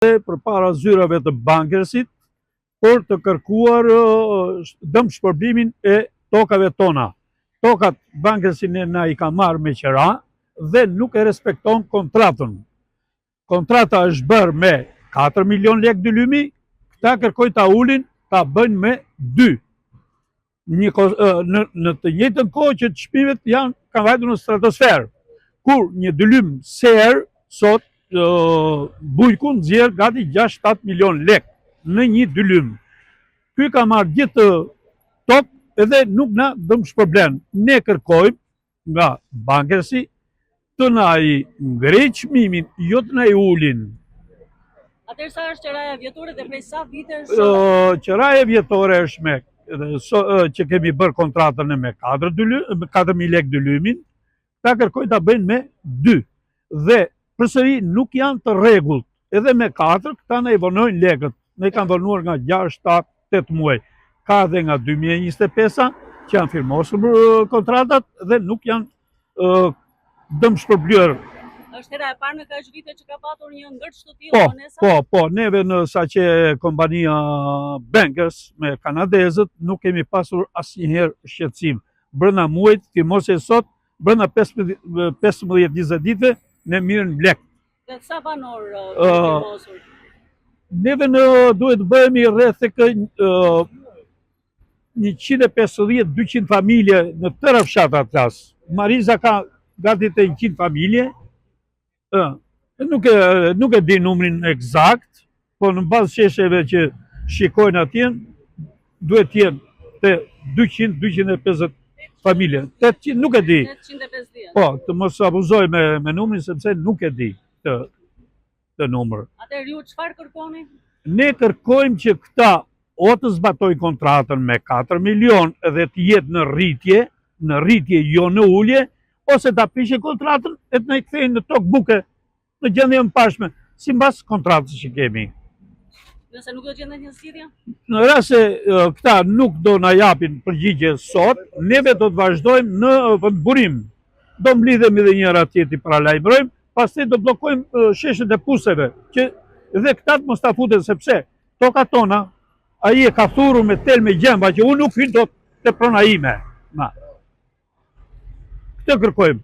përpara zyrave të bankersit për të kërkuar dëm shpërblimin e tokave tona. Tokat bankersin na i ka marrë me qera dhe nuk e respekton kontratën. Kontrata është bërë me 4 milion lek dylymi, këta kërkojnë ta ulin, ta bëjnë me 2. Në të njëjtën kohë që të çmimet kanë vajtur në stratosferë. Kur një dylym ser sot Bujku nxjerr gati 6-7 milion lek në një dylym. Ky ka marrë gjithë tokë edhe nuk na dëm shpërblen. Ne kërkojmë nga bankersi të na i ngrej çmimin, jo të na i ulin. Atëherë sa është qeraja vjetore dhe prej sa vitesh? Qeraja vjetore është që kemi bërë kontratën me 4.000 lek dylymin, ta kërkojnë ta bëjnë me 2. Dhe përsëri nuk janë të rregullt. Edhe me 4 këta ne i vonojnë lekët. Ne kanë vonuar nga 6, 7, 8 muaj. Ka dhe nga 2025 që janë firmosur kontratat dhe nuk janë dëm shpërblyer. Është hera e parë në kaq vite që ka patur një ngërç të tillë? Po, neve në saqe kompania Bankers me kanadezët nuk kemi pasur asnjëherë shqetësim. Brenda muajit, firmose sot, brenda 15-20 ditëve ne mirën blek. Dhe sa banor firmosur? Neve duhet bëhemi rreth 150-200 familje në tëra fshatat tas. Mariza ka gati të 100 familje. Nuk e di numrin eksakt, po në bazë qeshjeve që shikojnë atje, duhet të jenë të 200-250 familje. 800 nuk e di. 850. Po, të mos abuzoj me numrin sepse nuk e di të numër. Atëherë ju çfarë kërkoni? Ne kërkojmë që këta o të zbatojnë kontratën me 4 milion dhe të jetë në rritje jo në ulje, ose ta pishin kontratën e të na i kthejnë në tokë buke, në gjendje më pashme, sipas kontratës që kemi. Nëse nuk do gjendet një zgjidhje? Në rast se këta nuk do na japin përgjigje sot, neve do të vazhdojmë në vendburim. Do mblidhemi dhe njëra tjetri para lajmërojmë, pastaj do bllokojmë sheshet e puseve, që dhe këta të mos ta futen sepse toka tona, ai e ka thurur me tel me gjemba që unë nuk hyj dot te prona ime. Këtë kërkojmë.